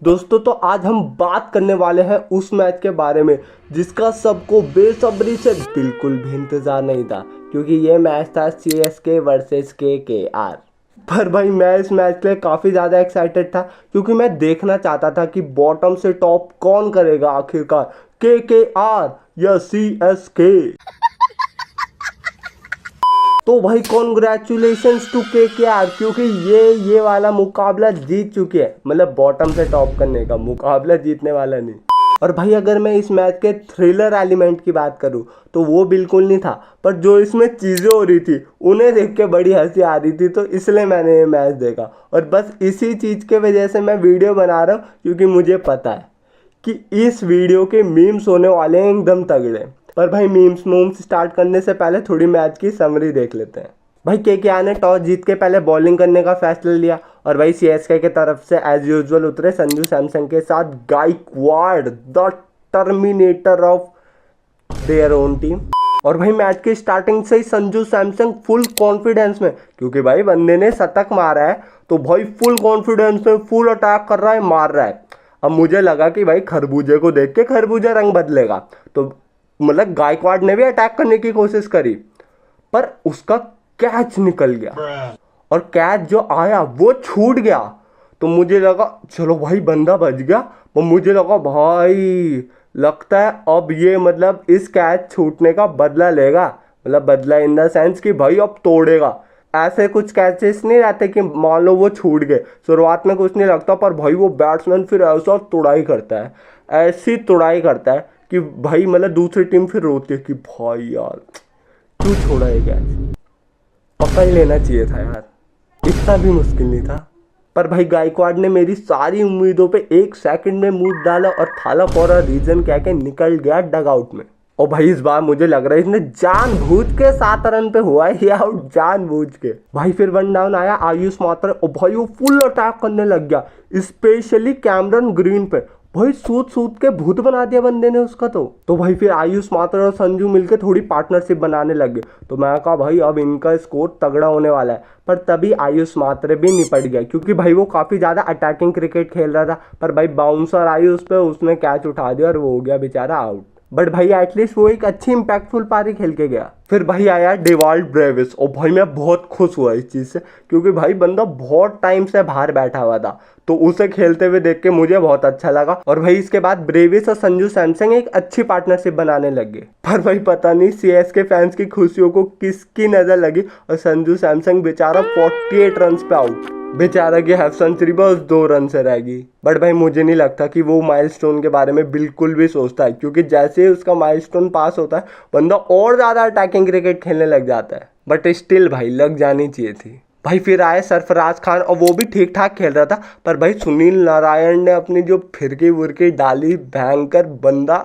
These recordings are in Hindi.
दोस्तों तो आज हम बात करने वाले हैं उस मैच के बारे में जिसका सबको बेसब्री से बिल्कुल भी इंतज़ार नहीं था, क्योंकि ये मैच था CSK वर्सेस KKR। पर भाई मैं इस मैच के लिए काफ़ी ज़्यादा एक्साइटेड था, क्योंकि मैं देखना चाहता था कि बॉटम से टॉप कौन करेगा आखिरकार, KKR या CSK। तो भाई कॉन्ग्रेचुलेशंस टू KKR, क्योंकि ये वाला मुकाबला जीत चुकी है। मतलब बॉटम से टॉप करने का मुकाबला, जीतने वाला नहीं। और भाई अगर मैं इस मैच के थ्रिलर एलिमेंट की बात करूं तो वो बिल्कुल नहीं था, पर जो इसमें चीज़ें हो रही थी उन्हें देख के बड़ी हंसी आ रही थी, तो इसलिए मैंने ये मैच देखा। और बस इसी चीज़ के वजह से मैं वीडियो बना रहा हूँ, क्योंकि मुझे पता है कि इस वीडियो के मीम्स होने वाले हैं एकदम तगड़े। पर भाई मीम्स स्टार्ट करने से पहले थोड़ी मैच की समरी देख लेते हैं। भाई KKR ने टॉस जीत के पहले बॉलिंग करने का फैसला लिया, और भाई CSK की तरफ से एज यूजुअल उतरे संजू सैमसन के साथ Gaikwad, the terminator of their own team. और भाई मैच की स्टार्टिंग से ही संजू सैमसन फुल कॉन्फिडेंस में, क्योंकि भाई बंदे ने शतक मारा है, तो भाई फुल कॉन्फिडेंस में फुल अटैक कर रहा है, मार रहा है। अब मुझे लगा कि भाई खरबूजे को देख के खरबूजा रंग बदलेगा, तो मतलब गायकवाड़ ने भी अटैक करने की कोशिश करी, पर उसका कैच निकल गया, और कैच जो आया वो छूट गया। तो मुझे लगा चलो भाई बंदा बच गया, पर मुझे लगा भाई लगता है अब ये मतलब इस कैच छूटने का बदला लेगा। मतलब बदला इन द सेंस कि भाई अब तोड़ेगा। ऐसे कुछ कैचेस नहीं रहते कि मान लो वो छूट गए, शुरुआत में कुछ नहीं लगता, पर भाई वो बैट्समैन फिर ऐसा तुड़ाई करता है, ऐसी तुड़ाई करता है कि भाई मतलब दूसरी टीम फिर रोती है कि भाई यार क्यों छोड़ा ये कैच, पकड़ लेना चाहिए था यार, इतना भी मुश्किल नहीं था। पर भाई गायकवाड़ ने मेरी सारी उम्मीदों पे एक सेकंड में मूड डाला और थाला फॉर अ रीजन कह के निकल गया डग आउट में। और भाई इस बार मुझे लग रहा है इसने जानबूझ के 7 रन पे हुआ है ये आउट, जानबूझ के। भाई फिर 1 डाउन आया आयुष मात्रा, और भाई वो फुल अटैक करने लग गया, स्पेशली कैमरन ग्रीन पे। भाई सूत के भूत बना दिया बंदे ने उसका। तो भाई फिर आयुष मात्रा और संजू मिलके थोड़ी पार्टनरशिप बनाने लगे, तो मैं कहा भाई अब इनका स्कोर तगड़ा होने वाला है। पर तभी आयुष मात्रे भी निपट गया, क्योंकि भाई वो काफ़ी ज़्यादा अटैकिंग क्रिकेट खेल रहा था, पर भाई बाउंसर आई उस पर, उसने कैच उठा दिया और वो हो गया बेचारा आउट। बट भाई एटलीस्ट वो एक अच्छी इंपैक्टफुल पारी खेल के गया। फिर भाई आया डेवाल्ड ब्रेविस, और भाई मैं बहुत खुश हुआ इस चीज़ से, क्योंकि भाई बंदा बहुत टाइम से बाहर बैठा हुआ था, तो उसे खेलते हुए देख के मुझे बहुत अच्छा लगा। और भाई इसके बाद ब्रेविस और संजू सैमसन एक अच्छी पार्टनरशिप बनाने लगे। पर भाई पता नहीं CSK फैंस की खुशियों को किसकी नज़र लगी, और संजू सैमसन बेचारा 48 रन पे आउट, बेचारा की हाफ सेंचुरी बस 2 रन से रहेगी। बट भाई मुझे नहीं लगता कि वो माइलस्टोन के बारे में बिल्कुल भी सोचता है, क्योंकि जैसे ही उसका माइलस्टोन पास होता है बंदा और ज़्यादा अटैकिंग क्रिकेट खेलने लग जाता है। बट स्टिल भाई लग जानी चाहिए थी। भाई फिर आए सरफराज खान, और वो भी ठीक ठाक खेल रहा था, पर भाई सुनील नारायण ने अपनी जो फिरकी वुरकी डाली, भयंकर बंदा,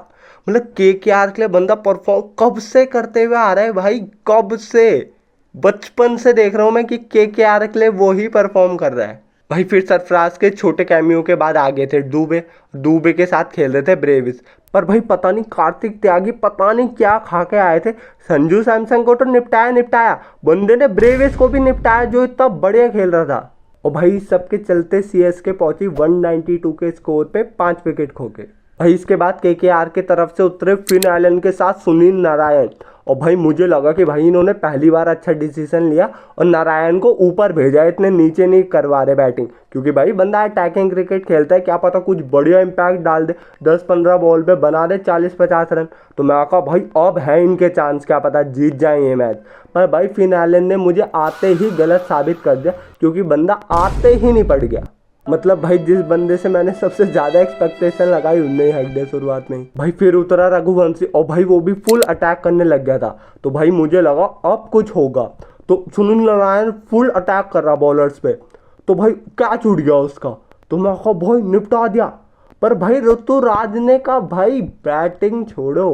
मतलब KKR के लिए बंदा परफॉर्म कब से करते हुए आ रहा है भाई, कब से, बचपन से देख रहा हूँ मैं कि KKR के लिए वो ही परफॉर्म कर रहा है। भाई फिर सरफराज के छोटे कैमियो के बाद आगे थे दूबे के साथ खेल रहे थे ब्रेविस। पर भाई पता नहीं कार्तिक त्यागी पता नहीं क्या खा के आए थे, संजू सैमसन को तो निपटाया, बंदे ने ब्रेविस को भी निपटाया जो इतना बढ़िया खेल रहा था। और भाई सबके चलते CSK पहुंची 192 के स्कोर पे 5 विकेट खो के। भाई इसके बाद KKR के तरफ से उतरे फिन एलन के साथ सुनील नारायण, और भाई मुझे लगा कि भाई इन्होंने पहली बार अच्छा डिसीजन लिया और नारायण को ऊपर भेजा, इतने नीचे नहीं करवा रहे बैटिंग, क्योंकि भाई बंदा अटैकिंग क्रिकेट खेलता है, क्या पता कुछ बढ़िया इंपैक्ट डाल दे, 10-15 बॉल पे बना दे 40-50 रन। तो मैं कहा भाई अब है इनके चांस, क्या पता जीत जाए ये मैच। पर भाई फिन एलन ने मुझे आते ही गलत साबित कर दिया, क्योंकि बंदा आते ही निपट गया। मतलब भाई जिस बंदे से मैंने सबसे ज़्यादा एक्सपेक्टेशन लगाई उनने ही हक दिया शुरुआत में। भाई फिर उतरा रघुवंशी, और भाई वो भी फुल अटैक करने लग गया था, तो भाई मुझे लगा अब कुछ होगा। तो सुनील नारायण फुल अटैक कर रहा बॉलर्स पे, तो भाई कैच उड़ गया उसका, तो मैं कहा भाई निपटा दिया। पर भाई ऋतुराज ने कहा भाई बैटिंग छोड़ो,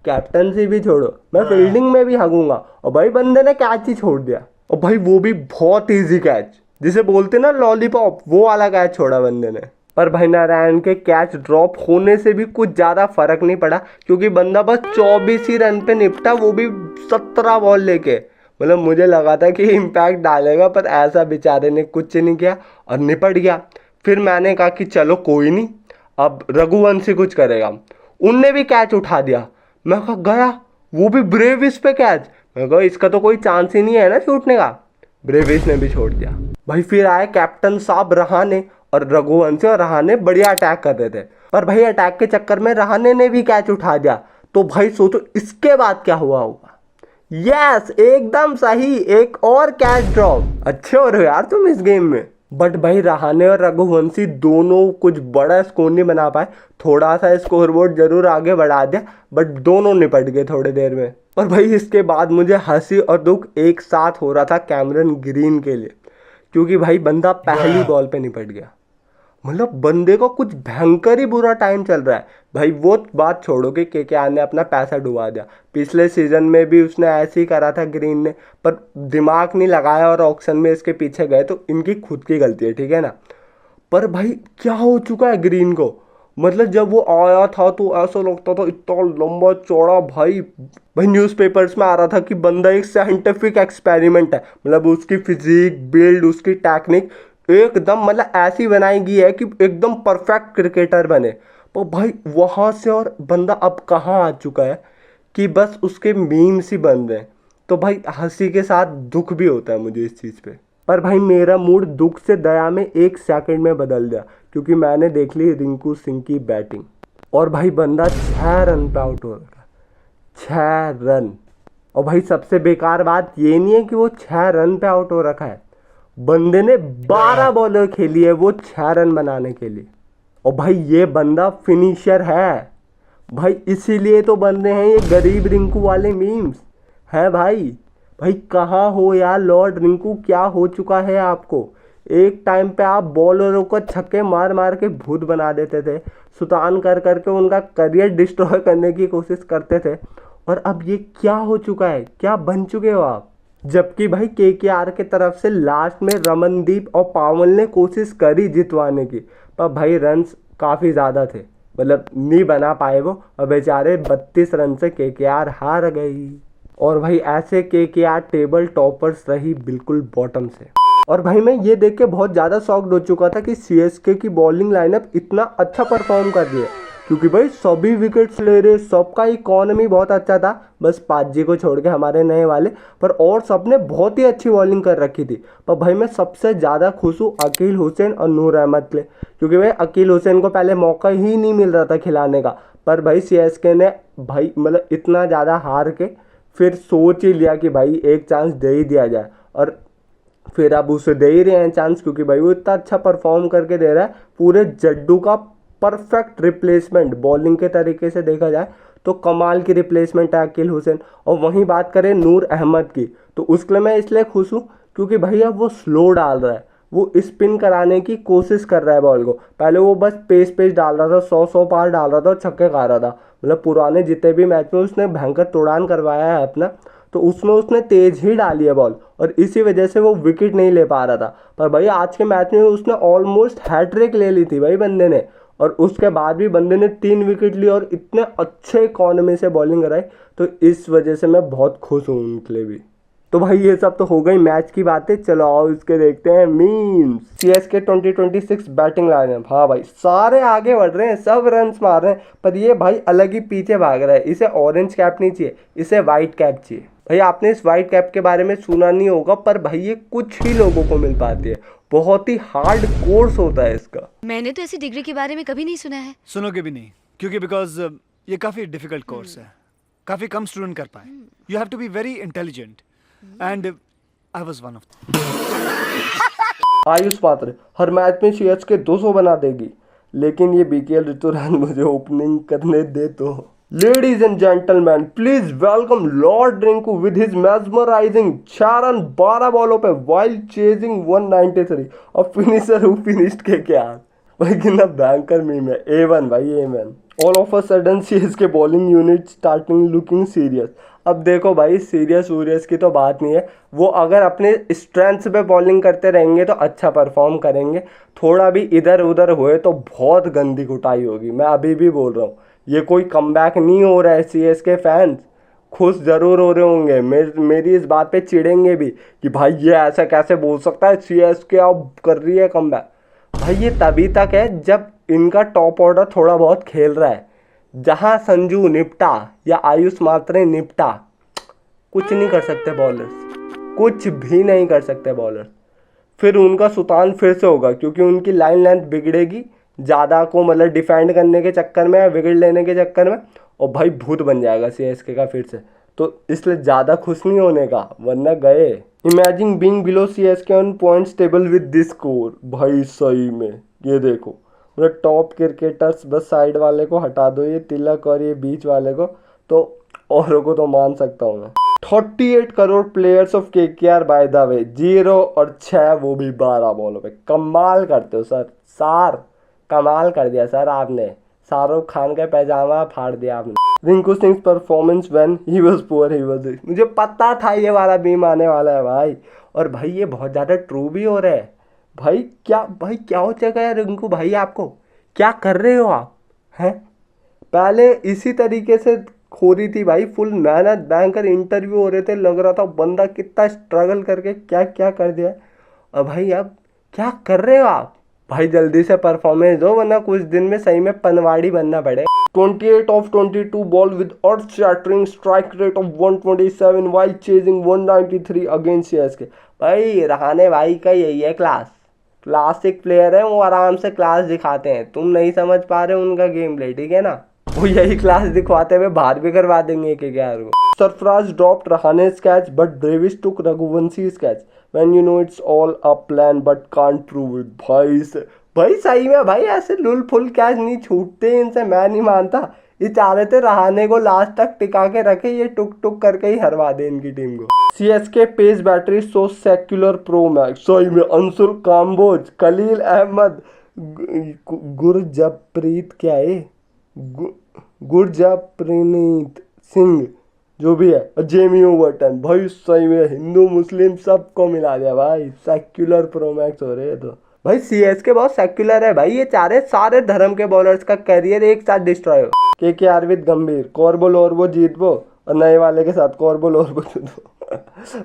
कैप्टनसी भी छोड़ो, मैं फील्डिंग में भी हगूंगा, और भाई बंदे ने कैच ही छोड़ दिया। और भाई वो भी बहुत ईजी कैच, जिसे बोलते ना लॉलीपॉप, वो वाला कैच छोड़ा बंदे ने। पर भाई नारायण के कैच ड्रॉप होने से भी कुछ ज़्यादा फर्क नहीं पड़ा, क्योंकि बंदा बस 24 ही रन पे निपटा, वो भी 17 बॉल लेके। मतलब मुझे लगा था कि इम्पैक्ट डालेगा, पर ऐसा बेचारे ने कुछ नहीं किया और निपट गया। फिर मैंने कहा कि चलो कोई नहीं, अब रघुवंशी कुछ करेगा। उनने भी कैच उठा दिया। मैं कहा गया, वो भी ब्रेविस पे कैच। मैं कहा इसका तो कोई चांस ही नहीं है ना छूटने का। ब्रेविस ने भी छोड़ दिया। भाई फिर आए कैप्टन साहब रहाणे, और रघुवंशी और रहाणे बढ़िया अटैक कर रहे थे, पर भाई अटैक के चक्कर में रहाणे ने भी कैच उठा दिया। तो भाई सोचो इसके बाद क्या हुआ होगा। यस, एकदम सही, एक और कैच ड्रॉप। अच्छे हो रहे हो यार तुम इस गेम में। बट भाई रहाणे और रघुवंशी दोनों कुछ बड़ा स्कोर नहीं बना पाए। थोड़ा सा स्कोरबोर्ड जरूर आगे बढ़ा दिया, बट दोनों निपट गए थोड़ी देर में। और भाई इसके बाद मुझे हंसी और दुख एक साथ हो रहा था कैमरन ग्रीन के लिए, क्योंकि भाई बंदा पहली बॉल पे निपट गया। मतलब बंदे को कुछ भयंकर ही बुरा टाइम चल रहा है। भाई वो बात छोड़ो कि केकेआर ने अपना पैसा डुबा दिया। पिछले सीजन में भी उसने ऐसे ही करा था ग्रीन ने, पर दिमाग नहीं लगाया और ऑक्शन में इसके पीछे गए, तो इनकी खुद की गलती है, ठीक है ना। पर भाई क्या हो चुका है ग्रीन को। मतलब जब वो आया था तो ऐसा लगता था इतना लंबा चौड़ा, भाई भाई न्यूज़पेपर्स में आ रहा था कि बंदा एक साइंटिफिक एक्सपेरिमेंट है। मतलब उसकी फिजिक, बिल्ड, उसकी टेक्निक एकदम मतलब ऐसी बनाई गई है कि एकदम परफेक्ट क्रिकेटर बने। तो भाई वहाँ से और बंदा अब कहाँ आ चुका है कि बस उसके मीम्स ही बन रहे हैं। तो भाई हंसी के साथ दुख भी होता है मुझे इस चीज़ पे। पर भाई मेरा मूड दुख से दया में एक सेकंड में बदल गया, क्योंकि मैंने देख ली रिंकू सिंह की बैटिंग। और भाई बंदा 6 रन पे आउट हो रहा, 6 रन। और भाई सबसे बेकार बात ये नहीं है कि वो 6 रन पे आउट हो रखा है, बंदे ने 12 बॉलर खेली है वो 6 रन बनाने के लिए। और भाई ये बंदा फिनिशर है भाई, इसीलिए तो बन रहे हैं ये गरीब रिंकू वाले मीम्स हैं भाई। भाई कहाँ हो यार लॉर्ड रिंकू, क्या हो चुका है आपको। एक टाइम पे आप बॉलरों को छक्के मार मार के भूत बना देते थे, सुतान कर करके उनका करियर डिस्ट्रॉय करने की कोशिश करते थे, और अब ये क्या हो चुका है, क्या बन चुके हो आप। जबकि भाई केकेआर के तरफ से लास्ट में रमनदीप और पावल ने कोशिश करी जितवाने की, पर भाई रन्स काफ़ी ज़्यादा थे, मतलब नहीं बना पाए वो, और बेचारे 32 रन से केकेआर हार गई। और भाई ऐसे केकेआर टेबल टॉपर्स रही बिल्कुल बॉटम से। और भाई मैं ये देख के बहुत ज़्यादा शॉक्ड हो चुका था कि सीएसके की बॉलिंग लाइनअप इतना अच्छा परफॉर्म कर रही है, क्योंकि भाई सभी विकेट्स ले रहे, सबका इकॉनमी बहुत अच्छा था, बस पाजी को छोड़ के हमारे नए वाले, पर और सबने बहुत ही अच्छी बॉलिंग कर रखी थी। पर भाई मैं सबसे ज़्यादा खुश हूँ अकील हुसैन और नूर अहमद के, क्योंकि भाई अकील हुसैन को पहले मौका ही नहीं मिल रहा था खिलाने का, पर भाई सीएसके ने भाई मतलब इतना ज़्यादा हार के फिर सोच ही लिया कि भाई एक चांस दे ही दिया जाए, और फिर अब उसे दे ही रहे हैं चांस, क्योंकि भाई वो इतना अच्छा परफॉर्म करके दे रहा है। पूरे जड्डू का परफेक्ट रिप्लेसमेंट बॉलिंग के तरीके से देखा जाए तो कमाल की रिप्लेसमेंट है अकील हुसैन। और वहीं बात करें नूर अहमद की, तो उसके लिए मैं इसलिए खुश हूँ क्योंकि भाई अब वो स्लो डाल रहा है, वो स्पिन कराने की कोशिश कर रहा है बॉल को। पहले वो बस पेस डाल रहा था, 100 पार डाल रहा था और छक्के खा रहा था। मतलब पुराने जितने भी मैच में उसने भयंकर तोड़ान करवाया है अपना, तो उसमें उसने तेज ही डाली है बॉल, और इसी वजह से वो विकेट नहीं ले पा रहा था। पर भाई आज के मैच में उसने ऑलमोस्ट हैट्रिक ले ली थी भाई बंदे ने, और उसके बाद भी बंदे ने 3 विकेट ली और इतने अच्छे इकॉनमी से बॉलिंग कराई, तो इस वजह से मैं बहुत खुश हूँ उनके लिए भी। तो भाई ये सब तो हो गई मैच की बातें, चलो आओ इसके देखते हैं मीम्स। सीएसके 2026 बैटिंग लाइनअप, हाँ भाई सारे आगे बढ़ रहे हैं, सब रन्स मार रहे हैं, पर ये भाई अलग ही पीछे भाग रहा है। इसे ऑरेंज कैप नहीं चाहिए, इसे वाइट कैप चाहिए। भाई आपने इस वाइट कैप के बारे में सुना नहीं होगा, पर भाई ये कुछ ही लोगों को मिल पाती है, बहुत ही हार्ड कोर्स होता है इसका। मैंने तो ऐसी डिग्री के बारे में कभी नहीं सुना है। सुनोगे भी नहीं, क्योंकि बिकॉज ये काफी डिफिकल्ट कोर्स है, काफी कम स्टूडेंट कर पाए। You have to be very intelligent, and I was one of. Ayush Patra हर मैच में सीएसके 200 बना देगी, लेकिन ये बीकेएल ऋतुराज मुझे ओपनिंग करने दे तो। Ladies and gentleman, please welcome Lord Rinku with his mesmerising 6 run 12 बॉलों पे वाइल चेजिंग 193 और फिनिशर हु फिनिश्ड केकेआर। भाई कितना भयंकर मीम है, A1 भाई A1। All of a sudden CSK bowling unit starting looking serious. अब देखो भाई सीरियस की तो बात नहीं है, वो अगर अपने स्ट्रेंथ पे बॉलिंग करते रहेंगे तो अच्छा परफॉर्म करेंगे, थोड़ा भी इधर उधर हुए तो बहुत गंदी कुटाई होगी। मैं अभी भी बोल रहा हूँ, ये कोई कमबैक नहीं हो रहा है। सीएसके फैंस खुश ज़रूर हो रहे होंगे, मेरी इस बात पे चिढ़ेंगे भी कि भाई ये ऐसा कैसे बोल सकता है, सीएसके अब कर रही है कमबैक। भाई ये तभी तक है जब इनका टॉप ऑर्डर थोड़ा बहुत खेल रहा है। जहां संजू निपटा या आयुष मात्रे निपटा, कुछ नहीं कर सकते बॉलर्स, कुछ भी नहीं कर सकते बॉलर्स। फिर उनका सुल्तान फिर से होगा क्योंकि उनकी लाइन लेंथ बिगड़ेगी ज़्यादा को, मतलब डिफेंड करने के चक्कर में या विकेट लेने के चक्कर में, और भाई भूत बन जाएगा सीएसके का फिर से। तो इसलिए ज़्यादा खुश नहीं होने का, वरना गए। Imagine being below CSK on points table with this score. भाई सही में ये देखो, मतलब टॉप क्रिकेटर्स, बस साइड वाले को हटा दो, ये तिलक और ये बीच वाले को, तो औरों को तो मान सकता हूँ मैं। 38 crore players of KKR by the way, 0 और 6, वो भी 12 बॉलों पे। कमाल करते हो सर, कमाल कर दिया सर आपने। शाहरुख खान का पैजामा फाड़ दिया आपने। Rinku Singh performance when he was poor he was, मुझे पता था ये वाला बीम आने वाला है भाई। और भाई ये बहुत ज़्यादा ट्रू भी हो रहा है भाई। क्या हो चुका है रिंकू भाई, आपको क्या कर रहे हो आप हैं? पहले इसी तरीके से हो रही थी भाई, फुल मेहनत, बैंकर इंटरव्यू हो रहे थे, लग रहा था बंदा कितना स्ट्रगल करके क्या क्या कर दिया। और भाई अब क्या कर रहे हो आप भाई? जल्दी से परफॉर्मेंस दो, वरना कुछ दिन में सही में पनवाड़ी बनना पड़े। 28 of 22 ball with earth shattering strike rate of 127 while chasing 193 against CSK। भाई रहाने भाई का यही है क्लास, क्लासिक प्लेयर है वो, आराम से क्लास दिखाते हैं। तुम नहीं समझ पा रहे हो उनका गेम प्ले, ठीक है ना? वो यही क्लास दिखवाते हुए बाहर भी करवा देंगे केकेआर को। सरफराज ड्रॉप्ड रहाने's catch but Davis took Raghuvanशी's catch when you know it's all a plan but can't prove it। भाई सही में भाई ऐसे लुल फुल कैच नहीं छूटते इनसे, मैं नहीं मानता। ये चाह रहे थे रहाने को लास्ट तक टिका के रखे, ये टुक टुक करके ही हरवा दे इनकी टीम को। CSK pace battery so secular pro max, सही में अंशुल काम्बोज, खलील अहमद, गुरजप्रीत क्या है, गुरजप्रीत सिंह जो भी है, और जेमी ओवर्टन। भाई सही में हिंदू मुस्लिम सबको मिला दिया भाई, सेक्युलर प्रो मैक्स हो रहे हैं। तो भाई सीएसके बहुत सेक्युलर है भाई, ये चाह सारे धर्म के बॉलर्स का करियर एक साथ डिस्ट्रॉय हो। केकेआर विद गंभीर, कॉर्बल और वो जीत वो, और नए वाले के साथ कॉर्बल और वो जीत वो।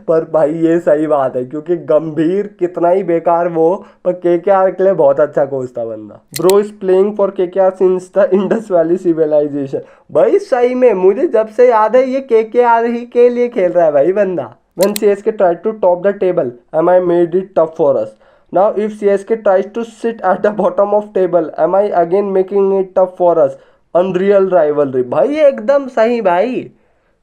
पर भाई ये सही बात है क्योंकि गंभीर कितना ही बेकार वो, पर केकेआर के लिए बहुत अच्छा कोच था बंदा। Bro is playing for KKR since the Indus valley civilisation. भाई सही में मुझे जब से याद है ये केकेआर ही के लिए खेल रहा है भाई बंदा। When CSK tried to top the table, am I made it tough for us? Now if CSK tries to sit at the bottom of table, am I again making it tough for us? Unreal rivalry। भाई एकदम सही भाई,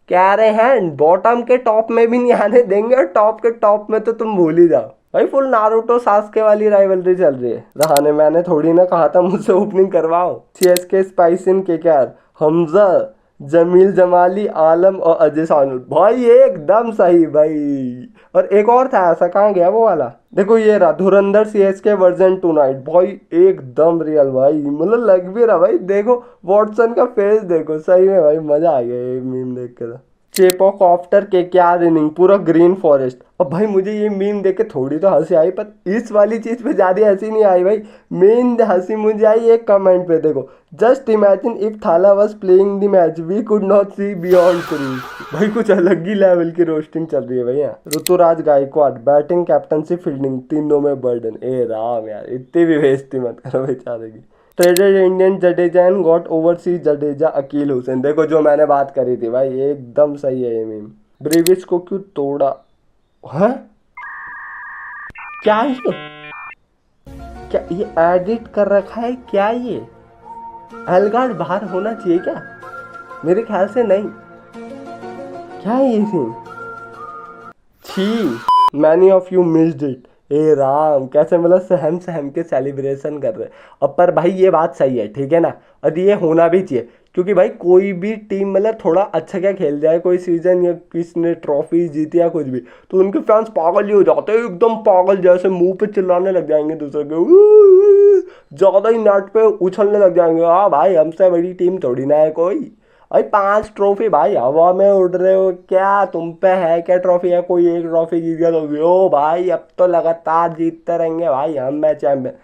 कह रहे हैं बॉटम के टॉप में भी नहीं आने देंगे, और टॉप के टॉप में तो तुम भूल ही जाओ भाई। फुल नारुतो सास्के वाली राइवलरी चल रही है। रहाने मैंने थोड़ी ना कहा था मुझसे ओपनिंग करवाओ। CSK spice in KKR, Hamza, Jameel Jamali, आलम और अजय सानुल। भाई एकदम सही भाई। और एक और था ऐसा, कहाँ गया वो वाला? देखो ये रहा धुरंधर सीएसके वर्जन 2 नाइट। भाई एकदम रियल भाई, मतलब लग भी रहा भाई। देखो वॉटसन का फेस देखो, सही में भाई मजा आ गया ये मीम देख के। चेपॉक आफ्टर केकेआर इनिंग, पूरा ग्रीन फॉरेस्ट। अब भाई मुझे ये मीम देख के थोड़ी तो हंसी आई, पर इस वाली चीज़ पे ज़्यादा हंसी नहीं आई भाई। मेन हंसी मुझे आई एक कमेंट पे, देखो just imagine if Thala was playing the match we could not see beyond crease. भाई कुछ अलग ही लेवल की रोस्टिंग चल रही है भैया। Ruturaj Gaikwad, batting captaincy fielding तीनों में बर्डन। ए राम यार, इतनी भी बेइज्जती मत करो बेचारे की। Traded Indian Jadeja and got overseas Jadeja Akeal Hosein. देखो जो मैंने बात करी थी भाई, एकदम सही है ये मीम। ब्रेविस को क्यों तोड़ा है? क्या ये एडिट कर रखा है क्या? ये एलगार्ड बाहर होना चाहिए क्या? मेरे ख्याल से नहीं। क्या है ये सीन? छी, many of you missed it. ए राम, कैसे मतलब सहम के सेलिब्रेशन कर रहे। अब पर भाई ये बात सही है, ठीक है ना? और ये होना भी चाहिए क्योंकि भाई कोई भी टीम मतलब थोड़ा अच्छा क्या खेल जाए कोई सीजन, या किसने ट्रॉफी जीती या कुछ भी, तो उनके फैंस पागल ही हो जाते हैं, एकदम पागल जैसे मुंह पे चिल्लाने लग जाएंगे दूसरे के, ज़्यादा ही नेट पे उछलने लग जाएंगे। हाँ भाई हमसे बड़ी टीम थोड़ी ना है कोई। भाई 5 ट्रॉफी भाई हवा में उड़ रहे हो क्या? तुम पे है क्या ट्रॉफी? है कोई एक ट्रॉफी जीत गया तो ओ भाई अब तो लगातार जीतते रहेंगे भाई, हम मैं चैंपियन।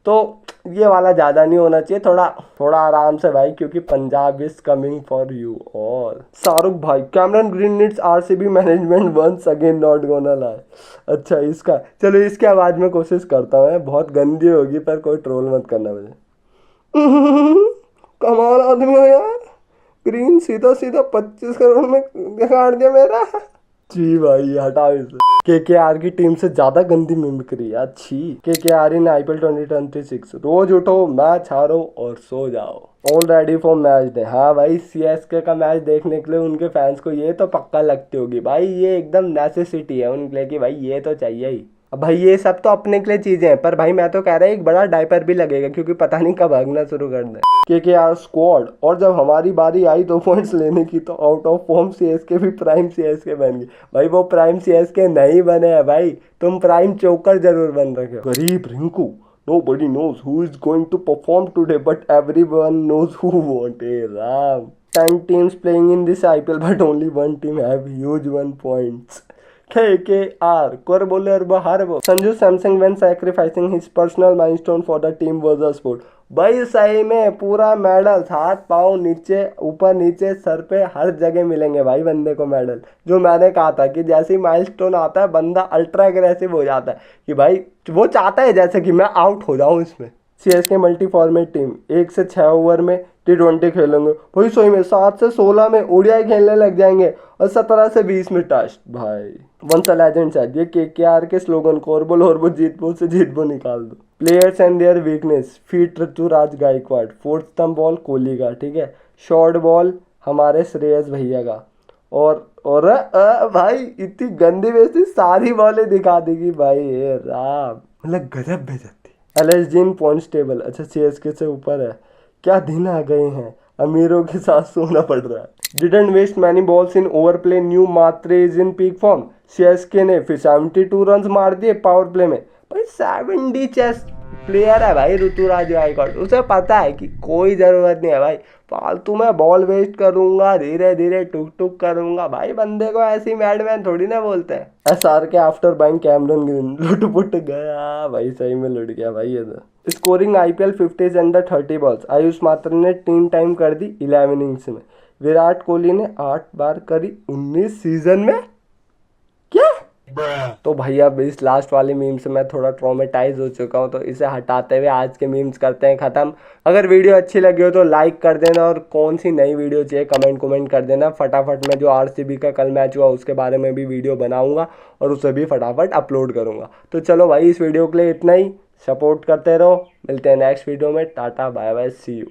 तो ये वाला ज़्यादा नहीं होना चाहिए, थोड़ा थोड़ा आराम से भाई, क्योंकि Punjab is coming for you all. Shahrukh भाई, Cameron Green needs RCB management once again not gonna lie. अच्छा इसका, चलो इसके आवाज़ में कोशिश करता हूँ, बहुत गंदी होगी पर कोई ट्रोल मत करना मुझे। कमाल आदमी हो यार, ग्रीन सीधा सीधा 25 करोड़ में काट दिया मेरा। जी भाई हटाओ इसे। केकेआर की टीम से ज्यादा गंदी मिमिक्री यार, छी। केकेआर इन आईपीएल 2026, रोज उठो, मैच हारो और सो जाओ। All ready for match day. हाँ भाई, सीएसके का मैच देखने के लिए उनके फैंस को ये तो पक्का लगती होगी भाई, ये एकदम नेसेसिटी है उनके लिए कि भाई ये तो चाहिए ही। अब भाई ये सब तो अपने के लिए चीजें हैं, पर भाई मैं तो कह रहा एक बड़ा डायपर भी लगेगा, क्योंकि पता नहीं कब भागना शुरू कर दे केकेआर स्क्वाड। और जब हमारी बारी आई 2 पॉइंट्स लेने की, तो आउट ऑफ फॉर्म सीएसके भी प्राइम सीएसके बन गई। भाई वो प्राइम सीएसके नहीं बने हैं भाई, तुम प्राइम चोकर जरूर बन रखे हो। गरीब Rinku, nobody knows who is going to perform today, but everyone knows who won't. Hey Ram, 10 teams playing in this IPL, but only one team have huge 1 points. KKR, Korboler Harbo. Sanju Samsung when sacrificing his personal milestone for the team was a sport. भाई सही में पूरा मेडल, हाथ पाँव नीचे ऊपर नीचे सर पे हर जगह मिलेंगे भाई बंदे को मेडल। जो मैंने कहा था कि जैसे ही माइलस्टोन आता है बंदा अल्ट्रा एग्रेसिव हो जाता है, कि भाई वो चाहता है जैसे कि मैं आउट हो जाऊं इसमें। सीएसके मल्टी फॉर्मेट टीम 1 से 6 ओवर में T20 खेलेंगे भाई, सही में 7 से 16 में ओडीआई खेलने लग जाएंगे और 17 से 20 में टेस्ट। भाई वंस अ लेजेंड शायद, ये केकेआर के स्लोगन कोरबो लोरबो जीतबो से जीतबो निकाल दो। Players and their weakness, feat Ruturaj Gaikwad, fourth स्तंभ बॉल कोहली का, ठीक है, शॉर्ट बॉल हमारे श्रेयस भैया का, और भाई इतनी गंदी बेइज्जती, सारी बॉलें दिखा देगी भाई, ये राम मतलब गजब बेइज्जती। एलएसजी इन पॉइंट्स टेबल, अच्छा सीएसके से ऊपर है। क्या दिन आ गए हैं, अमीरों के साथ सोना पड़ रहा है। Didn't waste many balls in over play, new Mhatre is in peak form. CSK ने फिर 72 रन मार दिए पावर प्ले में। भाई 70 चेस प्लेयर है भाई ऋतुराज गायकवाड़, उसे पता है कि कोई ज़रूरत नहीं है भाई फालतू में बॉल वेस्ट करूंगा, धीरे धीरे टुक टुक करूंगा। भाई बंदे को ऐसी मैडमैन थोड़ी ना बोलते हैं। एसआर के आफ्टर बाइंग कैमरन ग्रीन, लुट गया भाई, सही में लुट गया भाई ये तो। Scoring IPL 50s under 30 balls, Ayush मात्रा ने 3 टाइम कर दी 11 इनिंग्स में। विराट कोहली ने 8 बार करी 19 सीजन में। क्या तो भैया इस लास्ट वाले मीम से मैं थोड़ा ट्रॉमेटाइज हो चुका हूँ, तो इसे हटाते हुए आज के मीम्स करते हैं ख़त्म। अगर वीडियो अच्छी लगी हो तो लाइक कर देना, और कौन सी नई वीडियो चाहिए कमेंट कर देना फटाफट। मैं जो आरसीबी का कल मैच हुआ उसके बारे में भी वीडियो बनाऊंगा और उसे भी फटाफट अपलोड करूँगा। तो चलो भाई इस वीडियो के लिए इतना ही, सपोर्ट करते रहो, मिलते हैं नेक्स्ट वीडियो में, tata bye bye see you.